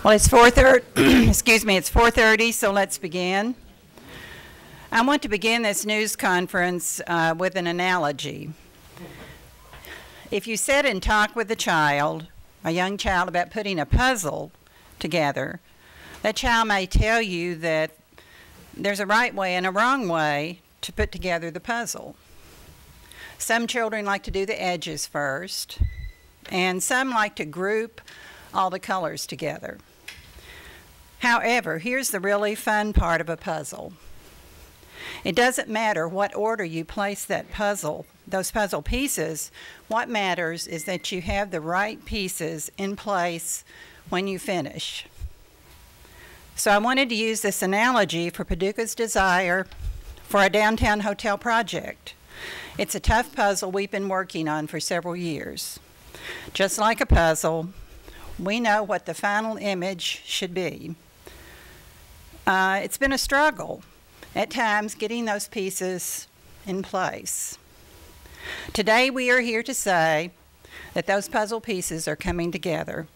Well, it's 4:30. Excuse me. It's 4:30. So let's begin. I want to begin this news conference with an analogy. If you sit and talk with a young child, about putting a puzzle together, that child may tell you that there's a right way and a wrong way to put together the puzzle. Some children like to do the edges first, and some like to group all the colors together. However, here's the really fun part of a puzzle. It doesn't matter what order you place those puzzle pieces. What matters is that you have the right pieces in place when you finish. So I wanted to use this analogy for Paducah's desire for a downtown hotel project. It's a tough puzzle we've been working on for several years. Just like a puzzle, we know what the final image should be. It's been a struggle at times getting those pieces in place. Today we are here to say that those puzzle pieces are coming together.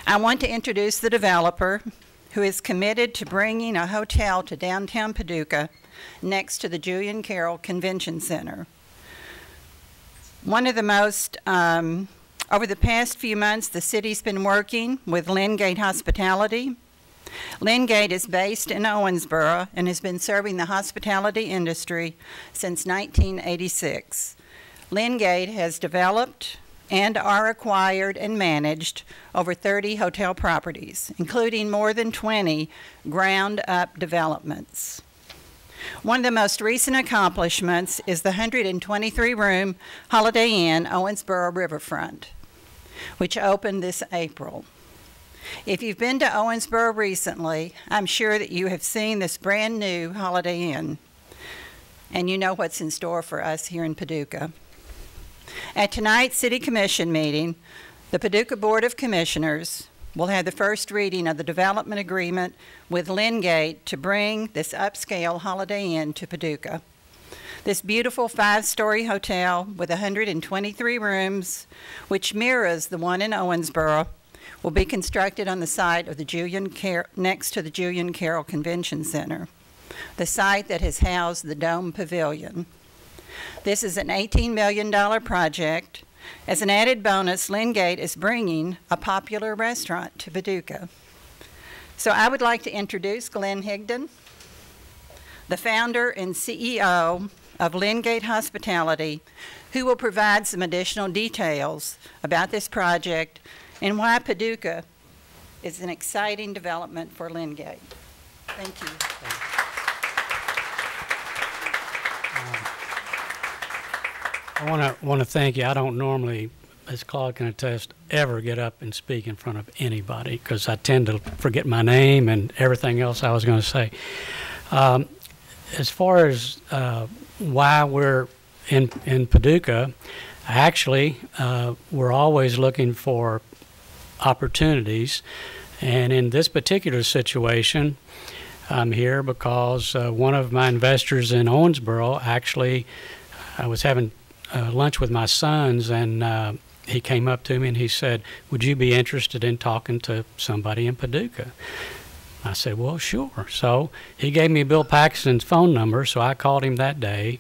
I want to introduce the developer who is committed to bringing a hotel to downtown Paducah next to the Julian Carroll Convention Center. One of the most, over the past few months, the city's been working with LinGate Hospitality. LinGate is based in Owensboro and has been serving the hospitality industry since 1986. LinGate has developed and are acquired and managed over 30 hotel properties, including more than 20 ground-up developments. One of the most recent accomplishments is the 123-room Holiday Inn Owensboro Riverfront, which opened this April. If you've been to Owensboro recently, I'm sure that you have seen this brand new Holiday Inn, and you know what's in store for us here in Paducah. At tonight's City Commission meeting, the Paducah Board of Commissioners will have the first reading of the development agreement with LinGate to bring this upscale Holiday Inn to Paducah. This beautiful 5-story hotel with 123 rooms, which mirrors the one in Owensboro, will be constructed on the site of the next to the Julian Carroll Convention Center, the site that has housed the Dome Pavilion. This is an $18 million project. As an added bonus, LinGate is bringing a popular restaurant to Paducah. So I would like to introduce Glenn Higdon, the founder and CEO of LinGate Hospitality, who will provide some additional details about this project and why Paducah is an exciting development for LinGate. Thank you. I want to thank you. I don't normally, as Claude can attest, ever get up and speak in front of anybody because I tend to forget my name and everything else I was going to say. As far as why we're in Paducah, actually, we're always looking for opportunities, and in this particular situation, I'm here because one of my investors in Owensboro, actually, I was having lunch with my sons, and he came up to me and he said, "Would you be interested in talking to somebody in Paducah?" I said, "Well, sure." So he gave me Bill Paxton's phone number, so I called him that day.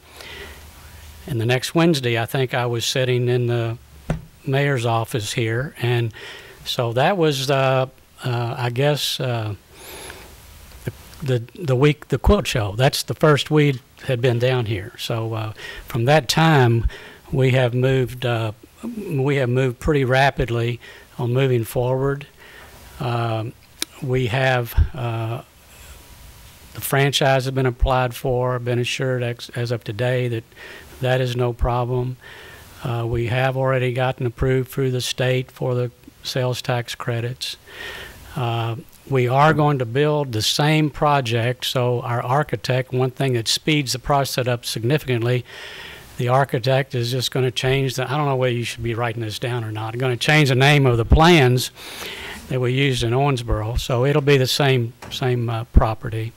And the next Wednesday, I think I was sitting in the mayor's office here, and so that was, I guess, the week, the quilt show. That's the first we had been down here. So from that time, we have moved pretty rapidly on moving forward. We have the franchise has been applied for, been assured as of today that is no problem. We have already gotten approved through the state for the sales tax credits. We are going to build the same project, so our architect, one thing that speeds the process up significantly, the architect is just going to change I don't know whether you should be writing this down or not, going to change the name of the plans that we used in Owensboro, so it'll be the same property.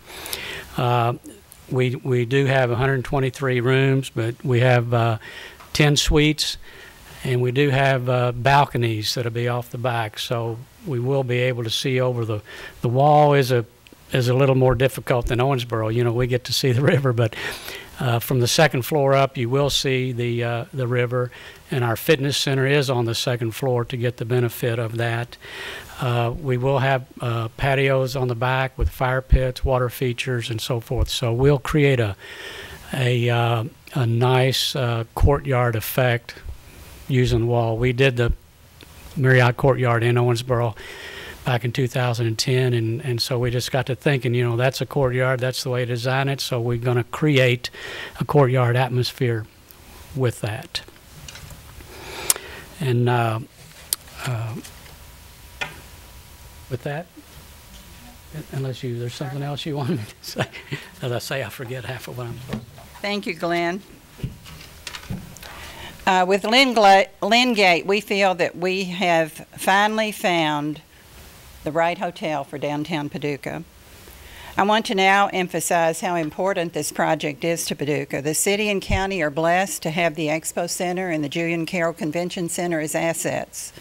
We do have 123 rooms, but we have 10 suites And we do have balconies that'll be off the back, so we will be able to see over the wall. Is a little more difficult than Owensboro. You know, we get to see the river, but from the second floor up, you will see the river. And our fitness center is on the second floor to get the benefit of that. We will have patios on the back with fire pits, water features, and so forth. So we'll create a nice courtyard effect using the wall. We did the Marriott Courtyard in Owensboro back in 2010, and so we just got to thinking, you know, that's a courtyard, that's the way to design it, so we're going to create a courtyard atmosphere with that. And with that, unless there's something else you want me to say. As I say, I forget half of what I'm supposed to say. Thank you, Glenn. With LinGate, we feel that we have finally found the right hotel for downtown Paducah. I want to now emphasize how important this project is to Paducah. The city and county are blessed to have the Expo Center and the Julian Carroll Convention Center as assets.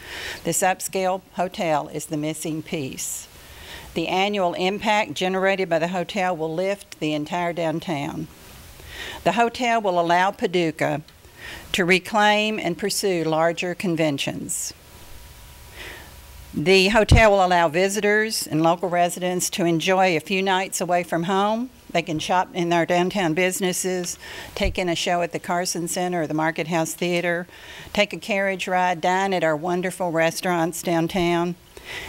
This upscale hotel is the missing piece. The annual impact generated by the hotel will lift the entire downtown. The hotel will allow Paducah to reclaim and pursue larger conventions. The hotel will allow visitors and local residents to enjoy a few nights away from home. They can shop in their downtown businesses, take in a show at the Carson Center or the Market House Theater, take a carriage ride, dine at our wonderful restaurants downtown,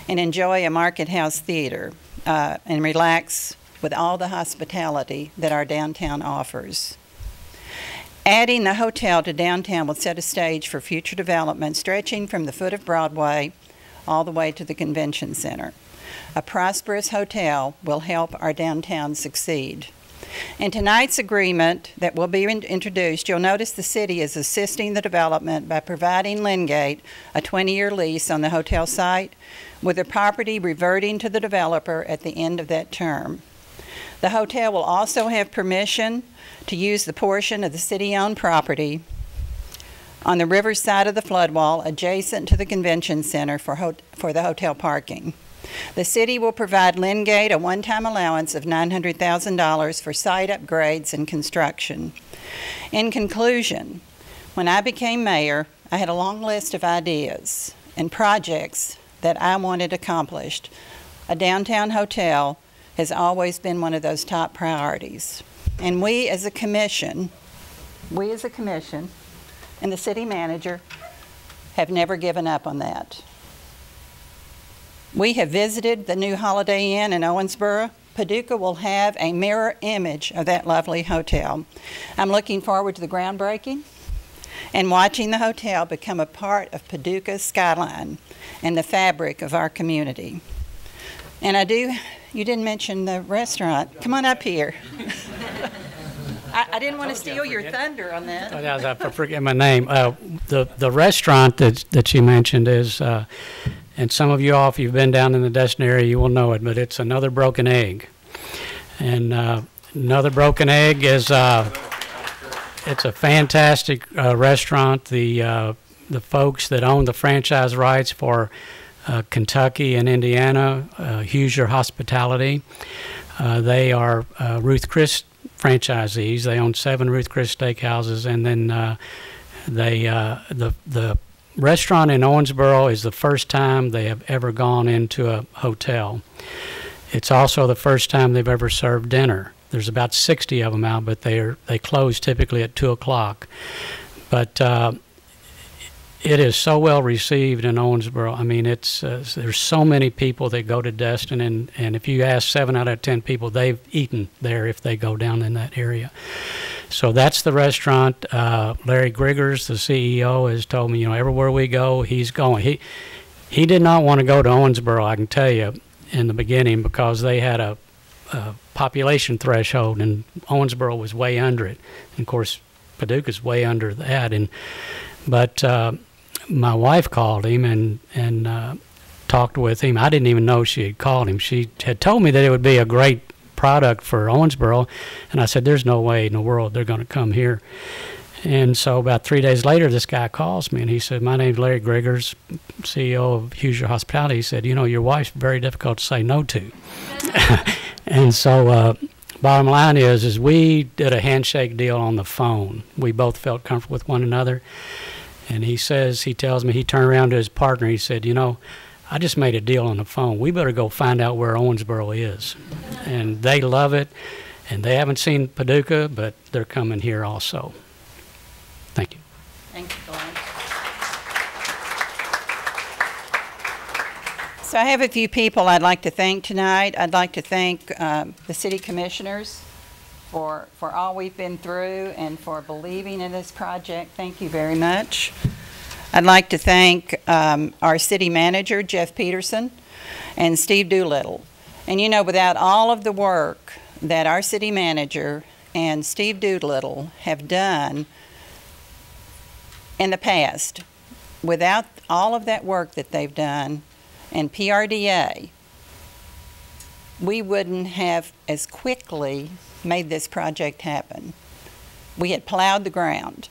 and enjoy a Market House Theater and relax with all the hospitality that our downtown offers. Adding the hotel to downtown will set a stage for future development stretching from the foot of Broadway all the way to the convention center. A prosperous hotel will help our downtown succeed. In tonight's agreement that will be introduced, you'll notice the city is assisting the development by providing LinGate a 20-year lease on the hotel site, with the property reverting to the developer at the end of that term. The hotel will also have permission to use the portion of the city-owned property on the river side of the flood wall adjacent to the convention center for the hotel parking. The city will provide LinGate a one-time allowance of $900,000 for site upgrades and construction. In conclusion, when I became mayor, I had a long list of ideas and projects that I wanted accomplished. A downtown hotel has always been one of those top priorities. And we as a commission, and the city manager have never given up on that. We have visited the new Holiday Inn in Owensboro. Paducah will have a mirror image of that lovely hotel. I'm looking forward to the groundbreaking and watching the hotel become a part of Paducah's skyline and the fabric of our community. And you didn't mention the restaurant. Come on up here. I didn't want to steal your thunder on that. I forget my name. The restaurant that you mentioned is, and some of you all, if you've been down in the Destin area, you will know it, but it's Another Broken Egg. And Another Broken Egg is, it's a fantastic restaurant. The folks that own the franchise rights for Kentucky and Indiana, Hoosier Hospitality, they are Ruth Chris franchisees. They own 7 Ruth Chris steakhouses, and then the restaurant in Owensboro is the first time they have ever gone into a hotel. It's also the first time they've ever served dinner. There's about 60 of them out, but they close typically at 2 o'clock. But it is so well received in Owensboro. I mean, there's so many people that go to Destin, and if you ask 7 out of 10 people, they've eaten there if they go down in that area. So that's the restaurant. Larry Griggers, the CEO, has told me, you know, everywhere we go, he's going. He did not want to go to Owensboro, I can tell you, in the beginning, because they had a population threshold, and Owensboro was way under it. And of course, Paducah's way under that. But my wife called him and talked with him. I didn't even know she had called him. She had told me that it would be a great product for Owensboro, and I said, there's no way in the world they're going to come here. And so about 3 days later, this guy calls me, and he said, my name's Larry Grigors, CEO of LinGate Hospitality. He said, you know, your wife's very difficult to say no to. And so bottom line is we did a handshake deal on the phone. We both felt comfortable with one another. And he tells me, he turned around to his partner. He said, you know, I just made a deal on the phone. We better go find out where Owensboro is. And they love it. And they haven't seen Paducah, but they're coming here also. Thank you. Thank you, Glenn. So I have a few people I'd like to thank tonight. I'd like to thank the city commissioners for all we've been through and for believing in this project. Thank you very much. I'd like to thank our city manager, Jeff Peterson, and Steve Doolittle. And you know, without all of the work that our city manager and Steve Doolittle have done in the past, without all of that work that they've done and PRDA, we wouldn't have as quickly made this project happen. We had plowed the ground,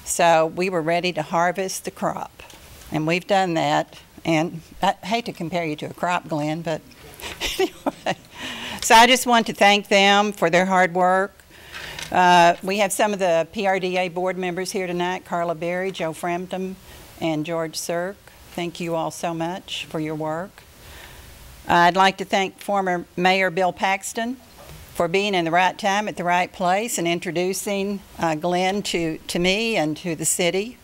so we were ready to harvest the crop, and we've done that. And I hate to compare you to a crop, Glenn, but anyway. So I just want to thank them for their hard work. We have some of the PRDA board members here tonight: Carla Berry, Joe Frampton, and George Sirk. Thank you all so much for your work. I'd like to thank former Mayor Bill Paxton for being in the right time at the right place and introducing Glenn to me and to the city.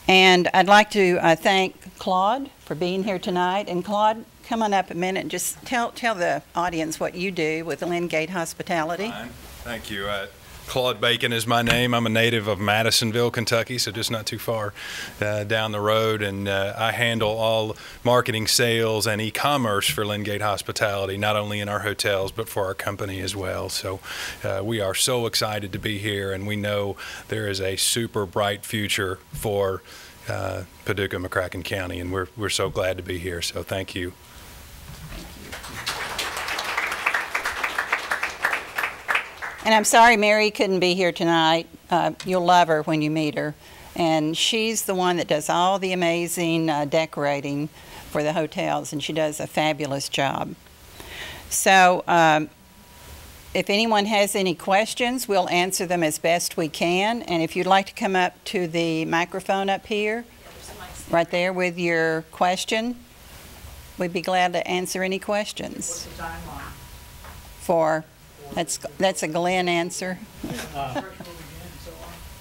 And I'd like to thank Claude for being here tonight. And Claude, come on up a minute and just tell the audience what you do with LinGate Hospitality. Fine. Thank you. Claude Bacon is my name. I'm a native of Madisonville, Kentucky, so just not too far down the road. And I handle all marketing, sales, and e-commerce for LinGate Hospitality, not only in our hotels, but for our company as well. So we are so excited to be here, and we know there is a super bright future for Paducah, McCracken County, and we're so glad to be here. So thank you. And I'm sorry Mary couldn't be here tonight. You'll love her when you meet her. And she's the one that does all the amazing decorating for the hotels, and she does a fabulous job. So if anyone has any questions, we'll answer them as best we can. And if you'd like to come up to the microphone up here, right there with your question, we'd be glad to answer any questions. What's the timeline? For That's a Glenn answer.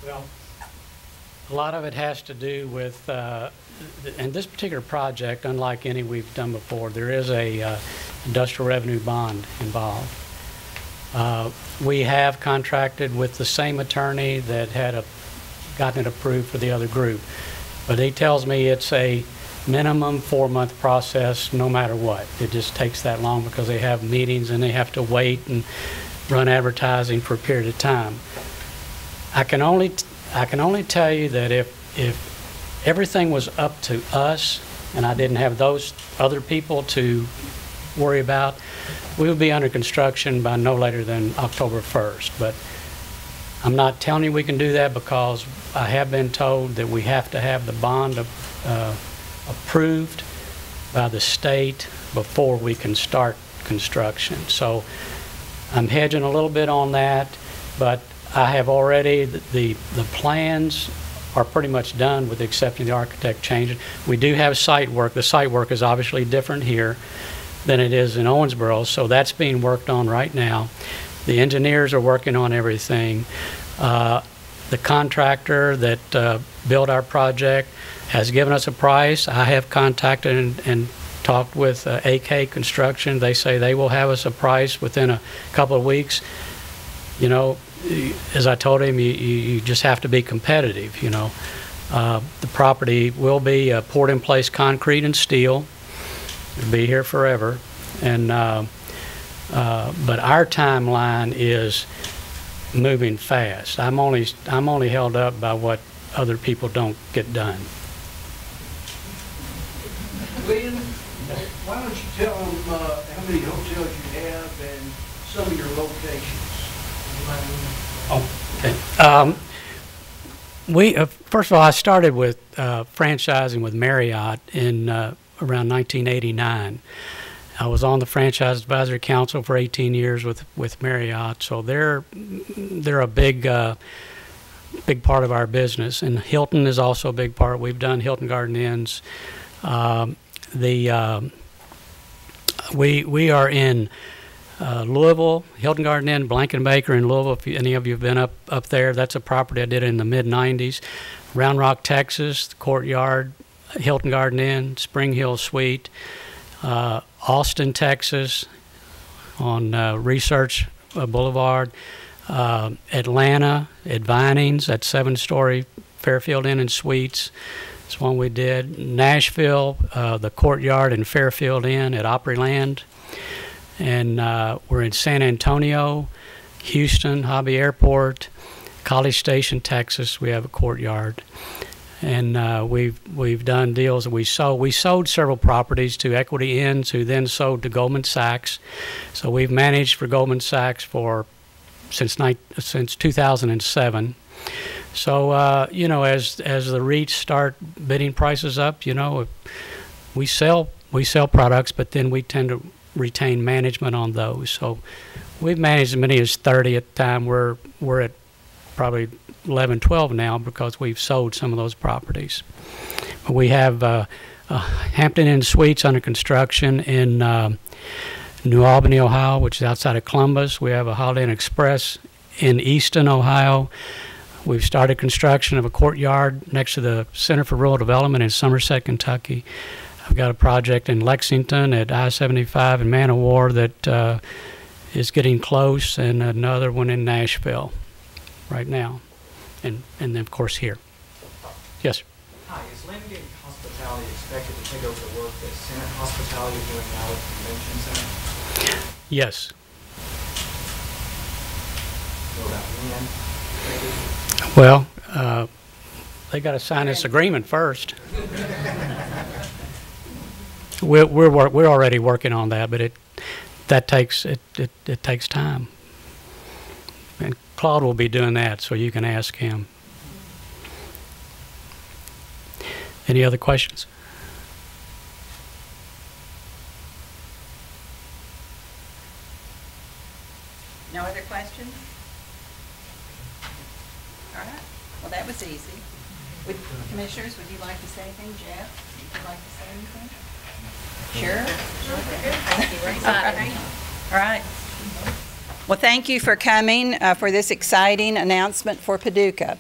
Well, a lot of it has to do with, and this particular project, unlike any we've done before, there is a industrial revenue bond involved. We have contracted with the same attorney that had gotten it approved for the other group, but he tells me it's a minimum 4-month process no matter what. It just takes that long because they have meetings and they have to wait and run advertising for a period of time. I can only tell you that if everything was up to us and I didn't have those other people to worry about, we would be under construction by no later than October 1st. But I'm not telling you we can do that because I have been told that we have to have the bond approved by the state before we can start construction. So I'm hedging a little bit on that, but I have already, the plans are pretty much done with accepting the architect changes. We do have site work. The site work is obviously different here than it is in Owensboro, so that's being worked on right now. The engineers are working on everything. The contractor that built our project has given us a price. I have contacted and talked with AK Construction. They say they will have us a price within a couple of weeks. You know, as I told him, you just have to be competitive, you know. The property will be poured in place concrete and steel. It'll be here forever. And but our timeline is moving fast. I'm only held up by what other people don't get done. Glenn, why don't you tell them how many hotels you have and some of your locations? Oh, okay. First of all, I started with franchising with Marriott in around 1989. I was on the Franchise Advisory Council for 18 years with Marriott, so they're a big part of our business. And Hilton is also a big part. We've done Hilton Garden Inns. We are in Louisville, Hilton Garden Inn, Blankenbaker in Louisville. If any of you have been up there, that's a property I did in the mid-'90s. Round Rock, Texas, the Courtyard, Hilton Garden Inn, Spring Hill Suite. Austin, Texas, on Research Boulevard. Atlanta at Vinings, that 7-story Fairfield Inn and Suites. That's one we did. Nashville, the Courtyard and Fairfield Inn at Opryland. And we're in San Antonio, Houston, Hobby Airport, College Station, Texas. We have a Courtyard. And we've done deals that we sold. We sold several properties to Equity Inns, who then sold to Goldman Sachs. So we've managed for Goldman Sachs since 2007. So you know, as the REITs start bidding prices up, you know, we sell products, but then we tend to retain management on those. So we've managed as many as 30 at the time. We're at probably 11, 12 now because we've sold some of those properties. But we have Hampton Inn Suites under construction in New Albany, Ohio, which is outside of Columbus. We have a Holiday Inn Express in Easton, Ohio. We've started construction of a Courtyard next to the Center for Rural Development in Somerset, Kentucky. I've got a project in Lexington at I-75 in Man o' War that is getting close, and another one in Nashville right now, and then of course here. Yes? Hi, is LinGate Hospitality expected to take over the work that Senate Hospitality is doing now at the Convention Center? Yes. So about when, maybe? Well, they got to sign this agreement first. We're already working on that, but it takes time. And Claude will be doing that, so you can ask him. Any other questions? No other questions? All right. Well, that was easy. Commissioners, would you like to say anything? Jeff, would you like to say anything? Sure. All right. Well, thank you for coming for this exciting announcement for Paducah.